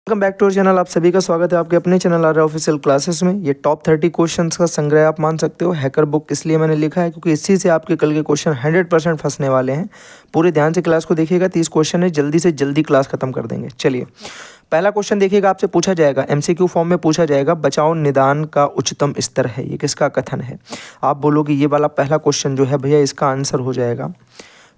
Welcome back to our channel. आप सभी का स्वागत है आपके अपने चैनल आर ऑफिशियल क्लासेस में। ये टॉप 30 क्वेश्चंस का संग्रह आप मान सकते हो। हैकर बुक इसलिए मैंने लिखा है क्योंकि इसी से आपके कल के क्वेश्चन 100% फंसने वाले हैं। पूरे ध्यान से क्लास को देखिएगा। 30 क्वेश्चन है, जल्दी से जल्दी क्लास खत्म कर देंगे। चलिए पहला क्वेश्चन देखिएगा, आपसे पूछा जाएगा, एमसीक्यू फॉर्म में पूछा जाएगा, बचाव निदान का उच्चतम स्तर है, ये किसका कथन है। आप बोलोगे ये वाला पहला क्वेश्चन जो है भैया इसका आंसर हो जाएगा।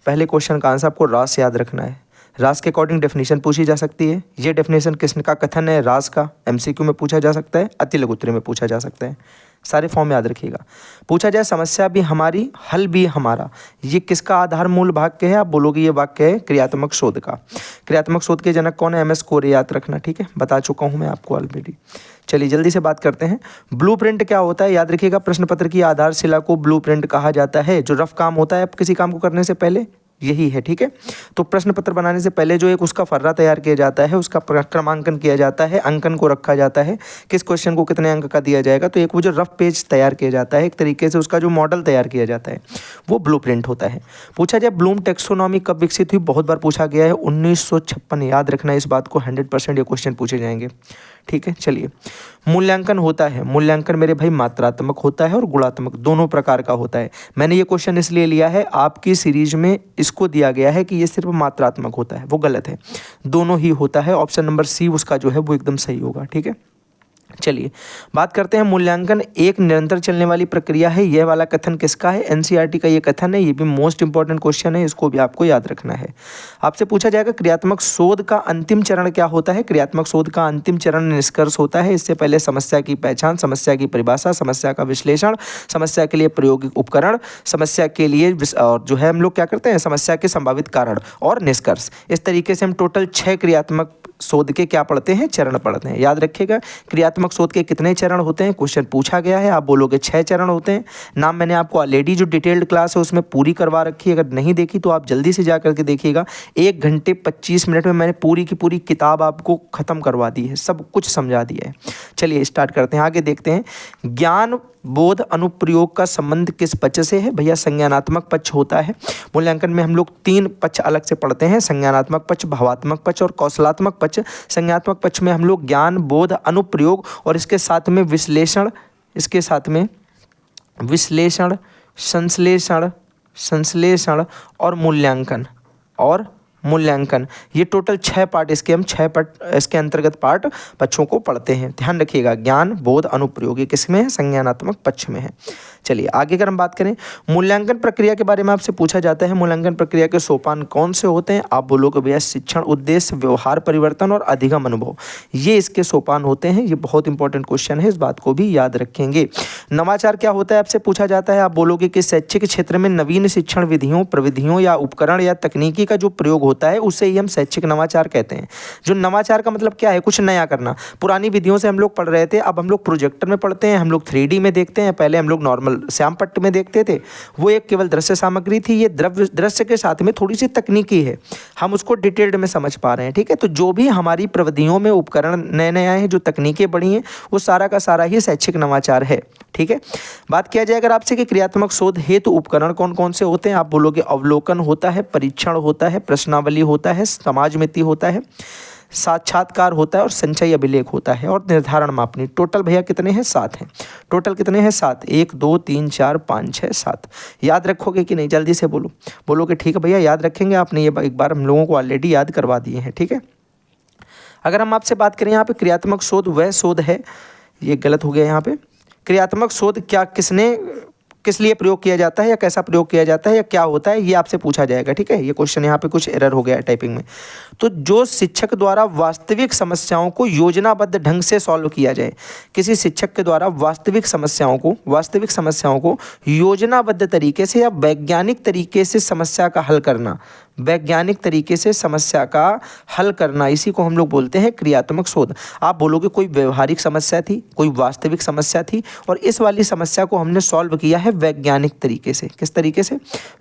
पहले क्वेश्चन का आंसर आपको रास याद रखना है। रास के अकॉर्डिंग डेफिनेशन पूछी जा सकती है। ये डेफिनेशन किसका कथन है रास का, एमसीक्यू में पूछा जा सकता है, अति लघु उत्तरीय में पूछा जा सकता है। सारे फॉर्म याद रखिएगा। पूछा जाए समस्या भी हमारी हल भी हमारा, ये किसका आधार मूल वाक्य है। आप बोलोगे ये वाक्य है क्रियात्मक शोध का। क्रियात्मक शोध के जनक कौन है, एमएस कोरे, याद रखना, ठीक है, बता चुका हूँ मैं आपको ऑलरेडी। चलिए जल्दी से बात करते हैं। ब्लूप्रिंट क्या होता है, याद रखिएगा, प्रश्न पत्र की आधारशिला को ब्लूप्रिंट कहा जाता है। जो रफ काम होता है किसी काम को करने से पहले, यही है, ठीक है। तो प्रश्न पत्र बनाने से पहले जो एक उसका फर्रा तैयार किया जाता है, उसका क्रमांकन किया जाता है, अंकन को रखा जाता है, किस क्वेश्चन को कितने अंक का दिया जाएगा। तो एक वो जो रफ पेज तैयार किया जाता है, एक तरीके से उसका जो मॉडल तैयार किया जाता है, वो ब्लूप्रिंट होता है। पूछा जाए ब्लूम टेक्सोनॉमी कब विकसित हुई, बहुत बार पूछा गया है, 1956। याद रखना इस बात को, 100% ये क्वेश्चन पूछे जाएंगे, ठीक है। चलिए मूल्यांकन होता है, मूल्यांकन मेरे भाई मात्रात्मक होता है और गुणात्मक, दोनों प्रकार का होता है। मैंने ये क्वेश्चन इसलिए लिया है, आपकी सीरीज में इसको दिया गया है कि ये सिर्फ मात्रात्मक होता है, वो गलत है, दोनों ही होता है। ऑप्शन नंबर सी उसका जो है वो एकदम सही होगा, ठीक है। चलिए बात करते हैं, मूल्यांकन एक निरंतर चलने वाली प्रक्रिया है, यह वाला कथन किसका है, एनसीईआरटी का ये कथन है। ये भी मोस्ट इंपॉर्टेंट क्वेश्चन है, इसको भी आपको याद रखना है। आपसे पूछा जाएगा क्रियात्मक शोध का अंतिम चरण क्या होता है। क्रियात्मक शोध का अंतिम चरण निष्कर्ष होता है। इससे पहले समस्या की पहचान, समस्या की परिभाषा, समस्या का विश्लेषण, समस्या के लिए प्रायोगिक उपकरण, समस्या के लिए और जो है हम लोग क्या करते हैं, समस्या के संभावित कारण और निष्कर्ष। इस तरीके से हम टोटल 6 क्रियात्मक शोध के क्या पढ़ते हैं, चरण पढ़ते हैं। याद रखिएगा क्रियात्मक शोध के कितने चरण होते हैं, क्वेश्चन पूछा गया है। आप बोलोगे 6 चरण होते हैं। नाम मैंने आपको ऑलरेडी जो डिटेल्ड क्लास है उसमें पूरी करवा रखी है, अगर नहीं देखी तो आप जल्दी से जा करके देखिएगा। 1 घंटे 25 मिनट में मैंने पूरी की पूरी किताब आपको खत्म करवा दी है, सब कुछ समझा दिया है। चलिए स्टार्ट करते हैं, आगे देखते हैं। ज्ञान बोध अनुप्रयोग का संबंध किस पक्ष से है, भैया संज्ञानात्मक पक्ष होता है। मूल्यांकन में हम लोग 3 पक्ष अलग से पढ़ते हैं, संज्ञानात्मक पक्ष, भावात्मक पक्ष और कौशलात्मक पक्ष। संज्ञानात्मक पक्ष में हम लोग ज्ञान बोध अनुप्रयोग और इसके साथ में विश्लेषण, इसके साथ में विश्लेषण, संश्लेषण और मूल्यांकन ये टोटल 6 पार्ट, इसके हम 6 पार्ट, इसके अंतर्गत पार्ट पक्षों को पढ़ते हैं। ध्यान रखिएगा, ज्ञान बोध अनुप्रयोग ये किस में है, संज्ञानात्मक पक्ष में है। चलिए आगे अगर हम बात करें, मूल्यांकन प्रक्रिया के बारे में आपसे पूछा जाता है, मूल्यांकन प्रक्रिया के सोपान कौन से होते हैं। आप बोलोगे भैया शिक्षण उद्देश्य, व्यवहार परिवर्तन और अधिगम अनुभव, ये इसके सोपान होते हैं। ये बहुत इंपॉर्टेंट क्वेश्चन है, इस बात को भी याद रखेंगे। नवाचार क्या होता है आपसे पूछा जाता है। आप बोलोगे कि शैक्षिक क्षेत्र में नवीन शिक्षण विधियों, प्रविधियों या उपकरण या तकनीकी का जो प्रयोग होता है उसे ही हम शैक्षिक नवाचार कहते हैं। जो नवाचार का मतलब क्या है, कुछ नया करना। पुरानी विधियों से हम लोग पढ़ रहे थे, अब हम लोग प्रोजेक्टर में पढ़ते हैं, हम लोग 3D में देखते हैं। पहले हम लोग नॉर्मल श्याम पट्ट में देखते थे, वो एक केवल दृश्य सामग्री थी। ये दृश्य के साथ में थोड़ी सी तकनीकी है, हम उसको डिटेल्ड में समझ पा रहे हैं, ठीक है। तो जो भी हमारी प्रविधियों में उपकरण नए नए आए हैं, जो तकनीकें बढ़ी हैं, वो सारा का सारा ही शैक्षिक नवाचार है, ठीक है। बात किया जाए अगर आपसे कि क्रियात्मक शोध हेतु उपकरण कौन कौन से होते हैं। आप बोलोगे अवलोकन होता है, परीक्षण होता है, प्रश्नावली होता है, समाजमिति होता है, साक्षात्कार होता है और संचय अभिलेख होता है और निर्धारण मापनी। टोटल भैया कितने हैं, 7 हैं। टोटल कितने हैं, 7। 1 2 3 4 5 6 7। याद रखोगे कि नहीं, जल्दी से बोलो। बोलोगे ठीक है भैया याद रखेंगे, आपने ये एक बार हम लोगों को ऑलरेडी याद करवा दिए हैं, ठीक है। अगर हम आपसे बात करें यहाँ पे, क्रियात्मक शोध वह शोध है, ये गलत हो गया यहाँ पे। क्रियात्मक शोध क्या किस लिए प्रयोग किया जाता है या कैसा प्रयोग किया जाता है या क्या होता है, ये आपसे पूछा जाएगा, ठीक है। ये क्वेश्चन यहाँ पे कुछ एरर हो गया है टाइपिंग में। तो जो शिक्षक द्वारा वास्तविक समस्याओं को योजनाबद्ध ढंग से सॉल्व किया जाए, किसी शिक्षक के द्वारा वास्तविक समस्याओं को योजनाबद्ध तरीके से या वैज्ञानिक तरीके से समस्या का हल करना, वैज्ञानिक तरीके से समस्या का हल करना, इसी को हम लोग बोलते हैं क्रियात्मक शोध। आप बोलोगे कोई व्यवहारिक समस्या थी, कोई वास्तविक समस्या थी और इस वाली समस्या को हमने सॉल्व किया है वैज्ञानिक तरीके से। किस तरीके से,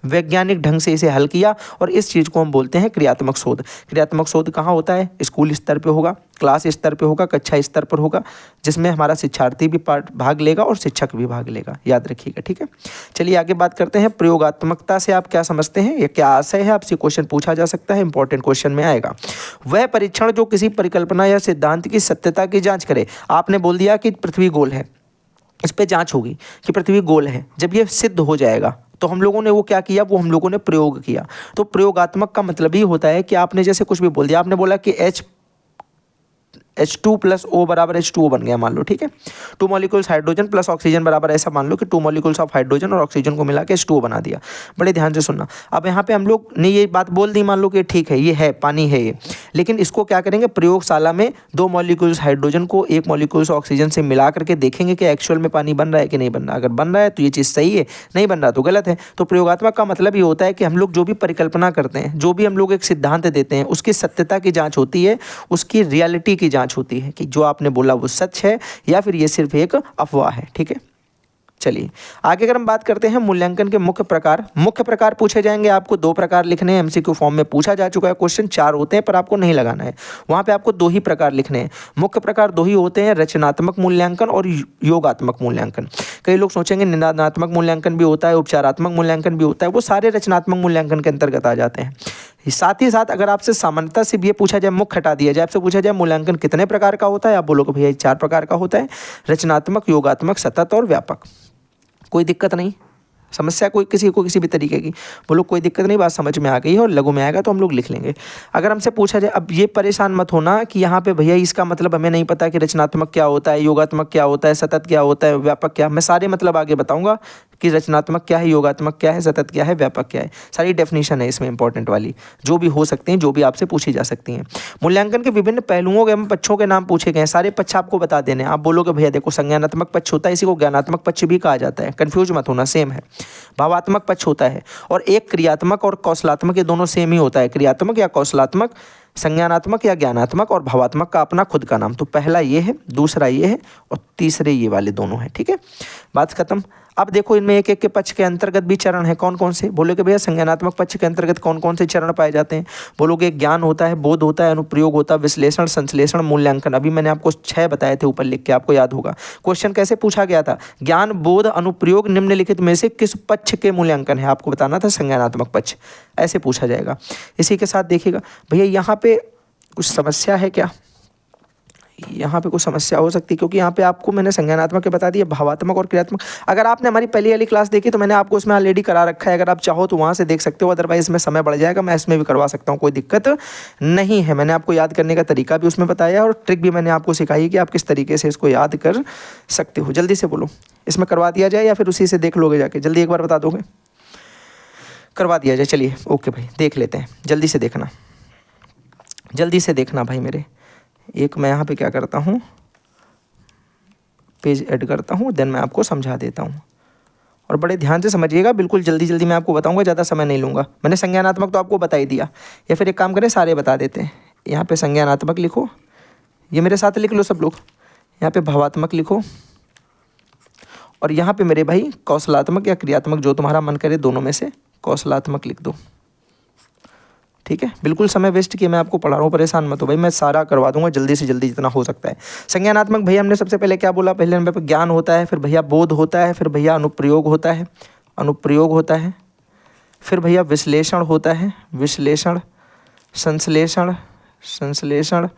वैज्ञानिक ढंग से इसे हल किया और इस चीज़ को हम बोलते हैं क्रियात्मक शोध। क्रियात्मक शोध कहाँ होता है, स्कूल स्तर पे होगा। क्लास स्तर पे होगा, कक्षा स्तर पर होगा, जिसमें हमारा शिक्षार्थी भी भाग लेगा और शिक्षक भी भाग लेगा, याद रखिएगा, ठीक है। चलिए आगे बात करते हैं। प्रयोगात्मकता से आप क्या समझते हैं या क्या आशय है, आपसे क्वेश्चन पूछा जा सकता है, इंपॉर्टेंट क्वेश्चन में आएगा। वह परीक्षण जो किसी परिकल्पना या सिद्धांत की सत्यता की जांच करे। आपने बोल दिया कि पृथ्वी गोल है, इस पे जांच होगी कि पृथ्वी गोल है। जब ये सिद्ध हो जाएगा तो हम लोगों ने वो क्या किया, वो हम लोगों ने प्रयोग किया। तो प्रयोगात्मक का मतलब ही होता है कि आपने जैसे कुछ भी बोल दिया, आपने बोला कि H2 प्लस O बराबर H2O बन गया, मान लो, ठीक है। 2 मॉलिक्यूल्स हाइड्रोजन प्लस ऑक्सीजन बराबर, ऐसा मान लो कि 2 मॉलिक्यूल्स ऑफ हाइड्रोजन और ऑक्सीजन को मिला के H2O बना दिया। बड़े ध्यान से सुनना। अब यहाँ पे हम लोग ने ये बात बोल दी, मान लो कि ठीक है ये है, पानी है ये, लेकिन इसको क्या करेंगे, प्रयोगशाला में 2 मॉलिक्यूल्स हाइड्रोजन को 1 मॉलिक्यूल्स ऑक्सीजन से मिला करके देखेंगे कि एक्चुअल में पानी बन रहा है कि नहीं बन रहा। अगर बन रहा है तो ये चीज़ सही है, नहीं बन रहा तो गलत है। तो प्रयोगात्मक का मतलब ये होता है कि हम लोग जो भी परिकल्पना करते हैं, जो भी हम लोग एक सिद्धांत देते हैं, उसकी सत्यता की जाँच होती है, उसकी रियलिटी की जाँच होती है कि जो आपने बोला वो सच है या फिर ये सिर्फ एक अफवाह है, ठीक है। चलिए आगे अगर हम बात करते हैं मूल्यांकन के मुख्य प्रकार। मुख्य प्रकार पूछे जाएंगे, आपको 2 प्रकार लिखने हैं, एमसीक्यू फॉर्म में पूछा जा चुका है क्वेश्चन, 4 होते हैं पर आपको नहीं लगाना है, वहाँ पे आपको 2 ही प्रकार लिखने हैं। मुख्य प्रकार 2 ही होते हैं, रचनात्मक मूल्यांकन और योगात्मक मूल्यांकन। कई लोग सोचेंगे निदानात्मक मूल्यांकन भी होता है, उपचारात्मक मूल्यांकन भी होता है, वो सारे रचनात्मक मूल्यांकन के अंतर्गत आ जाते हैं। साथ ही साथ अगर आपसे सामान्यता से भी ये पूछा जाए, मुख्य हटा दिया जाए, आपसे पूछा जाए मूल्यांकन कितने प्रकार का होता है, आप बोलोगे भैया 4 प्रकार का होता है, रचनात्मक, योगात्मक, सतत और व्यापक। कोई दिक्कत नहीं, समस्या कोई किसी को किसी भी तरीके की, बोलो कोई दिक्कत नहीं, बात समझ में आ गई है और लघु में आएगा तो हम लोग लिख लेंगे। अगर हमसे पूछा जाए, अब ये परेशान मत होना कि यहाँ पे भैया इसका मतलब हमें नहीं पता कि रचनात्मक क्या होता है, योगात्मक क्या होता है, सतत क्या होता है, व्यापक क्या, मैं सारे मतलब आगे बताऊंगा कि रचनात्मक क्या है, योगात्मक क्या है, सतत क्या है, व्यापक क्या है, सारी डेफिनेशन है इसमें इंपॉर्टेंट वाली, जो भी हो सकती हैं, जो भी आपसे पूछी जा सकती हैं। मूल्यांकन के विभिन्न पहलुओं के पक्षों के नाम पूछे गए हैं, सारे पक्ष आपको बता देने। आप बोलोगे भैया देखो संज्ञानात्मक पक्ष होता है, इसी को ज्ञानात्मक पक्ष भी कहा जाता है, कन्फ्यूज मत होना, सेम है। भावात्मक पक्ष होता है और एक क्रियात्मक और कौशलात्मक, ये दोनों सेम ही होता है, क्रियात्मक या कौशलात्मक, संज्ञानात्मक या ज्ञानात्मक, और भावात्मक का अपना खुद का नाम। तो पहला ये है, दूसरा ये है और तीसरे ये वाले दोनों हैं, ठीक है, बात खत्म। अब देखो इनमें एक एक के पक्ष के अंतर्गत भी चरण है, कौन कौन से, बोलोगे भैया संज्ञानात्मक पक्ष के अंतर्गत कौन कौन से चरण पाए जाते हैं, बोलोगे ज्ञान होता है, बोध होता है, अनुप्रयोग होता है, विश्लेषण, संश्लेषण, मूल्यांकन। अभी मैंने आपको 6 बताए थे ऊपर लिख के, आपको याद होगा। क्वेश्चन कैसे पूछा गया था, ज्ञान, बोध, अनुप्रयोग निम्नलिखित में से किस पक्ष के मूल्यांकन है, आपको बताना था संज्ञानात्मक पक्ष, ऐसे पूछा जाएगा। इसी के साथ देखिएगा भैया यहाँ पे कुछ समस्या है क्या, यहाँ पे कुछ समस्या हो सकती है, क्योंकि यहाँ पे आपको मैंने संज्ञानात्मक के बता दिया, भावात्मक और क्रियात्मक। अगर आपने हमारी पहली वाली क्लास देखी तो मैंने आपको उसमें ऑलरेडी करा रखा है, अगर आप चाहो तो वहाँ से देख सकते हो, अदरवाइज इसमें समय बढ़ जाएगा, मैं इसमें भी करवा सकता हूँ, कोई दिक्कत नहीं है। मैंने आपको याद करने का तरीका भी उसमें बताया और ट्रिक भी मैंने आपको सिखाई कि आप किस तरीके से इसको याद कर सकते हो। जल्दी से बोलो, इसमें करवा दिया जाए या फिर उसी से देख लोगे जाके, जल्दी एक बार बता दोगे, करवा दिया जाए। चलिए ओके भाई, देख लेते हैं, जल्दी से देखना, जल्दी से देखना भाई मेरे। एक मैं यहाँ पे क्या करता हूँ, पेज ऐड करता हूँ, देन मैं आपको समझा देता हूँ और बड़े ध्यान से समझिएगा, बिल्कुल जल्दी जल्दी मैं आपको बताऊँगा, ज़्यादा समय नहीं लूँगा। मैंने संज्ञानात्मक तो आपको बता ही दिया, या फिर एक काम करें सारे बता देते हैं। यहाँ पे संज्ञानात्मक लिखो, ये मेरे साथ लिख लो सब लोग, यहाँ पे भावात्मक लिखो और यहाँ पे मेरे भाई कौशलात्मक या क्रियात्मक, जो तुम्हारा मन करे दोनों में से कौशलात्मक लिख दो, ठीक है। बिल्कुल समय वेस्ट किए मैं आपको पढ़ा रहा हूँ, परेशान मत हो भाई, मैं सारा करवा दूंगा जल्दी से जल्दी जितना हो सकता है। संज्ञानात्मक भैया हमने सबसे पहले क्या बोला, पहले नंबर पर ज्ञान होता है, फिर भैया बोध होता है, फिर भैया अनुप्रयोग होता है, अनुप्रयोग होता है, फिर भैया विश्लेषण होता है, विश्लेषण, संश्लेषण, संश्लेषण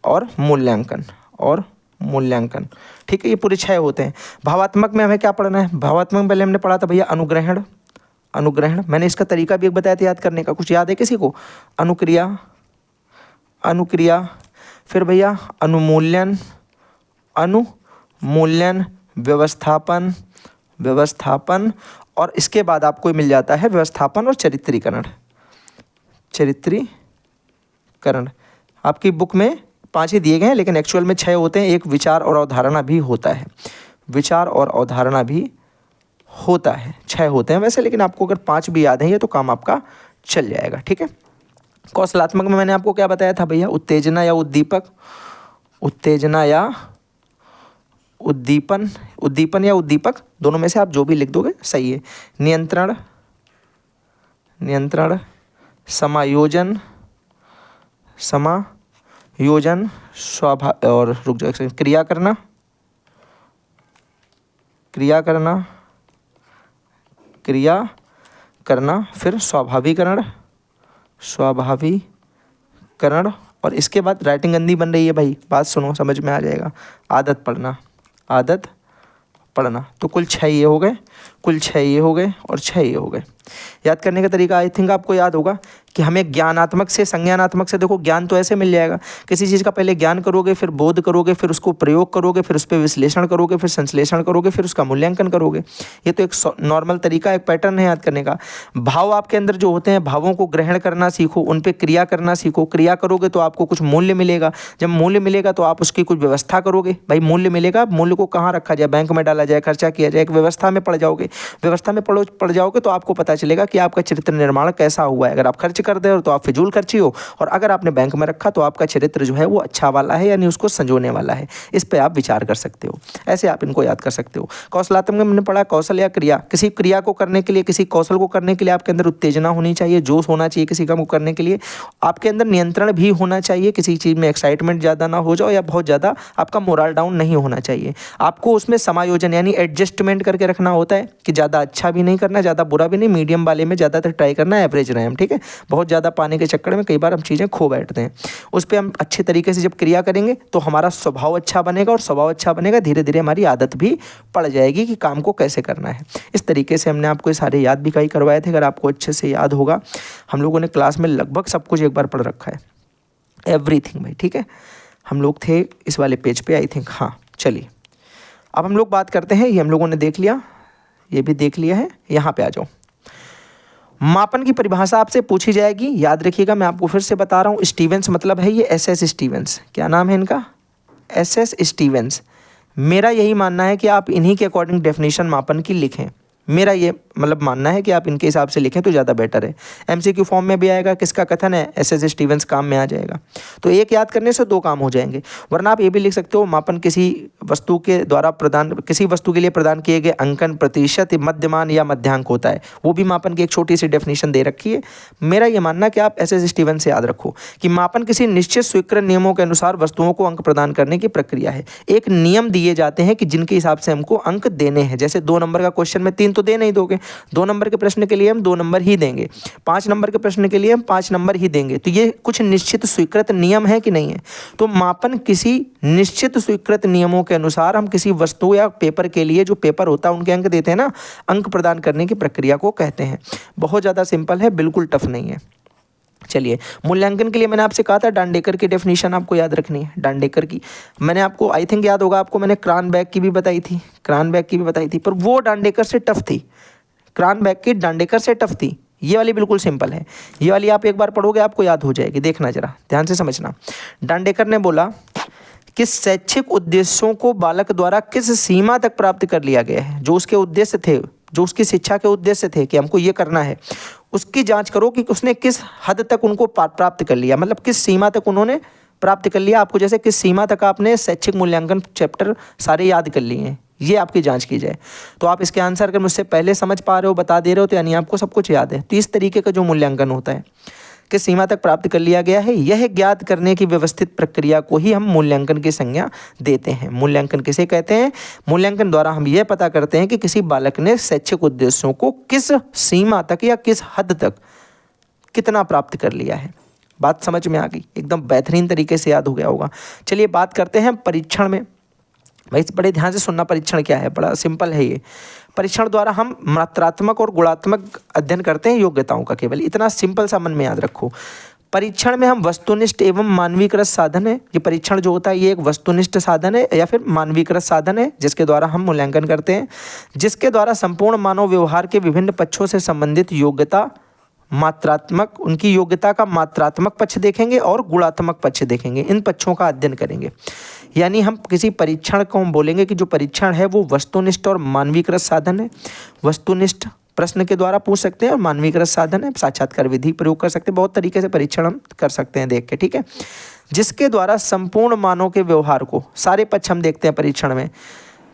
और मूल्यांकन, और मूल्यांकन, ठीक है। ये पूरे 6 होते हैं। भावात्मक में हमें क्या पढ़ना है, भावात्मक में पहले हमने पढ़ा था भैया अनुग्रहण, अनुग्रहण, मैंने इसका तरीका भी एक बताया था याद करने का, कुछ याद है किसी को, अनुक्रिया, अनुक्रिया, फिर भैया अनुमूल्यन, अनुमूल्यन, व्यवस्थापन, व्यवस्थापन, और इसके बाद आपको मिल जाता है व्यवस्थापन और चरित्रीकरण, चरित्रीकरण। आपकी बुक में 5 ही दिए गए हैं लेकिन एक्चुअल में 6 होते हैं। एक विचार और अवधारणा भी होता है, विचार और अवधारणा भी होता है, 6 होते हैं वैसे, लेकिन आपको अगर 5 भी याद है ये तो काम आपका चल जाएगा, ठीक है। कौशलात्मक में मैंने आपको क्या बताया था भैया, उत्तेजना या उद्दीपक, उत्तेजना या उद्दीपन, उद्दीपन या उद्दीपक, दोनों में से आप जो भी लिख दोगे सही है। नियंत्रण, नियंत्रण, समायोजन, समायोजन, योजन और रुक जाओ एक सेकंड, क्रिया करना, क्रिया करना, क्रिया करना, फिर स्वाभाविकरण, स्वाभाविकरण, और इसके बाद राइटिंग गंदी बन रही है भाई, बात सुनो समझ में आ जाएगा, आदत पढ़ना, आदत पढ़ना। तो कुल 6 ये हो गए, कुल 6 ये हो गए और 6 ये हो गए। याद करने का तरीका आई थिंक आपको याद होगा कि हमें ज्ञानात्मक से संज्ञानात्मक से, देखो ज्ञान तो ऐसे मिल जाएगा, किसी चीज़ का पहले ज्ञान करोगे, फिर बोध करोगे, फिर उसको प्रयोग करोगे, फिर उस पर विश्लेषण करोगे, फिर संश्लेषण करोगे, फिर उसका मूल्यांकन करोगे। ये तो एक नॉर्मल तरीका, एक पैटर्न है याद करने का। भाव आपके अंदर जो होते हैं, भावों को ग्रहण करना सीखो, उन पर क्रिया करना सीखो। क्रिया करोगे तो आपको कुछ मूल्य मिलेगा, जब मूल्य मिलेगा तो आप उसकी कुछ व्यवस्था करोगे। भाई मूल्य मिलेगा, मूल्य को कहाँ रखा जाए, बैंक में डाला जाए, खर्चा किया जाए, एक व्यवस्था में पड़ जाओगे। व्यवस्था में पड़ जाओगे तो आपको पता चलेगा कि आपका चरित्र निर्माण कैसा हुआ है। अगर आप खर्च कर दे हो तो आप फिजूल खर्ची हो, और अगर आपने बैंक में रखा तो आपका चरित्र जो है वो अच्छा वाला है, यानी उसको संजोने वाला है। इस पे आप विचार कर सकते हो, ऐसे आप इनको याद कर सकते हो। कौशलात्मक में हमने पढ़ा कौशल या क्रिया, किसी क्रिया को करने के लिए, किसी कौशल को करने के लिए आपके अंदर उत्तेजना होनी चाहिए, जोश होना चाहिए। किसी काम को करने के लिए आपके अंदर नियंत्रण भी होना चाहिए, किसी चीज़ में एक्साइटमेंट ज़्यादा ना हो जाओ या बहुत ज़्यादा आपका मोरल डाउन नहीं होना चाहिए। आपको उसमें समायोजन यानी एडजस्टमेंट करके रखना होता है कि ज़्यादा अच्छा भी नहीं करना, ज़्यादा बुरा भी नहीं, मीडियम वाले में ज़्यादातर ट्राई करना, एवरेज रहे हम, ठीक है। बहुत ज़्यादा पाने के चक्कर में कई बार हम चीज़ें खो बैठते हैं। उस पर हम अच्छे तरीके से जब क्रिया करेंगे तो हमारा स्वभाव अच्छा बनेगा, और स्वभाव अच्छा बनेगा धीरे धीरे हमारी आदत भी पड़ जाएगी कि काम को कैसे करना है। इस तरीके से हमने आपको सारे याद भी कई करवाए थे। अगर आपको अच्छे से याद होगा, हम लोगों ने क्लास में लगभग सब कुछ एक बार पढ़ रखा है, एवरीथिंग भाई, ठीक है। हम लोग थे इस वाले पेज पे आई थिंक, हाँ। चलिए अब हम लोग बात करते हैं, ये हम लोगों ने देख लिया, ये भी देख लिया है। यहाँ पे आ जाओ। मापन की परिभाषा आपसे पूछी जाएगी, याद रखिएगा, मैं आपको फिर से बता रहा हूँ। स्टीवेंस मतलब है ये एसएस स्टीवेंस, क्या नाम है इनका, एसएस स्टीवेंस। मेरा यही मानना है कि आप इन्हीं के अकॉर्डिंग डेफिनेशन मापन की लिखें। मेरा ये मतलब मानना है कि आप इनके हिसाब से लिखें तो ज़्यादा बेटर है। एमसीक्यू फॉर्म में भी आएगा, किसका कथन है, एसएस स्टीवेंस काम में आ जाएगा। तो एक याद करने से 2 काम हो जाएंगे। वरना आप ये भी लिख सकते हो, मापन किसी वस्तु के द्वारा प्रदान, किसी वस्तु के लिए प्रदान किए गए अंकन, प्रतिशत, मध्यमान या मध्यांक होता है। वो भी मापन की एक छोटी सी डेफिनेशन दे रखी है। मेरा ये मानना कि आप एसएस स्टीवेंस से याद रखो कि मापन किसी निश्चित स्वीकृत नियमों के अनुसार वस्तुओं को अंक प्रदान करने की प्रक्रिया है। एक नियम दिए जाते हैं कि जिनके हिसाब से हमको अंक देने हैं। जैसे 2 नंबर का क्वेश्चन में 3 तो दे नहीं दोगे, 2 नंबर के प्रश्न के लिए हम 2 नंबर ही देंगे, 5 नंबर के प्रश्न के लिए हम 5 नंबर ही देंगे। तो ये कुछ निश्चित स्वीकृत नियम है कि नहीं है। तो मापन किसी निश्चित स्वीकृत नियमों के अनुसार हम किसी वस्तु या पेपर के लिए, जो पेपर होता है उनके अंक देते हैं ना, अंक प्रदान करने की प्रक्रिया को कहते हैं। बहुत ज़्यादा सिंपल है, बिल्कुल टफ नहीं है। चलिए मूल्यांकन के लिए मैंने आपसे कहा था डांडेकर की डेफिनेशन आपको याद रखनी है। डांडेकर की मैंने आपको आई थिंक याद होगा, आपको मैंने क्रानबैक की भी बताई थी, क्रानबैक की भी बताई थी, पर वो डांडेकर से टफ थी। क्रानबैक की डांडेकर से टफ थी। ये वाली बिल्कुल सिंपल है। ये वाली आप एक बार पढ़ोगे आपको याद हो जाएगी। देखना जरा ध्यान से समझना। डांडेकर ने बोला कि शैक्षिक उद्देश्यों को बालक द्वारा किस सीमा तक प्राप्त कर लिया गया है। जो उसके उद्देश्य थे, जो उसकी शिक्षा के उद्देश्य थे कि हमको ये करना है, उसकी जांच करो कि उसने किस हद तक उनको प्राप्त कर लिया, मतलब किस सीमा तक उन्होंने प्राप्त कर लिया। आपको जैसे किस सीमा तक आपने शैक्षिक मूल्यांकन चैप्टर सारे याद कर लिए हैं, ये आपकी जांच की जाए। तो आप इसके आंसर अगर मुझसे पहले समझ पा रहे हो, बता दे रहे हो, तो यानी आपको सब कुछ याद है। तो इस तरीके का जो मूल्यांकन होता है, किस सीमा तक प्राप्त कर लिया गया है, यह ज्ञात करने की व्यवस्थित प्रक्रिया को ही हम मूल्यांकन की संज्ञा देते हैं। मूल्यांकन किसे कहते हैं? मूल्यांकन द्वारा हम यह पता करते हैं कि किसी बालक ने शैक्षिक उद्देश्यों को किस सीमा तक या किस हद तक कितना प्राप्त कर लिया है। बात समझ में आ गई? एकदम बेहतरीन तरीके से याद हो गया होगा। चलिए बात करते हैं परीक्षण में। भाई बड़े ध्यान से सुनना, परीक्षण क्या है, बड़ा सिंपल है ये। परीक्षण द्वारा हम मात्रात्मक और गुणात्मक अध्ययन करते हैं योग्यताओं का, केवल इतना सिंपल सा मन में याद रखो। परीक्षण में हम वस्तुनिष्ठ एवं मानवीकृत साधन है, ये परीक्षण जो होता है ये एक वस्तुनिष्ठ साधन है या फिर मानवीकृत साधन है जिसके द्वारा हम मूल्यांकन करते हैं, जिसके द्वारा संपूर्ण मानव व्यवहार के विभिन्न पक्षों से संबंधित योग्यता, मात्रात्मक, उनकी योग्यता का मात्रात्मक पक्ष देखेंगे और गुणात्मक पक्ष देखेंगे, इन पक्षों का अध्ययन करेंगे। यानी हम किसी परीक्षण को हम बोलेंगे कि जो परीक्षण है वो वस्तुनिष्ठ और मानवीकृत साधन है। वस्तुनिष्ठ प्रश्न के द्वारा पूछ सकते हैं और मानवीकृत साधन है, साक्षात्कार विधि प्रयोग कर सकते हैं। बहुत तरीके से परीक्षण हम कर सकते हैं देख के, ठीक है। जिसके द्वारा संपूर्ण मानव के व्यवहार को, सारे पक्ष हम देखते हैं परीक्षण में,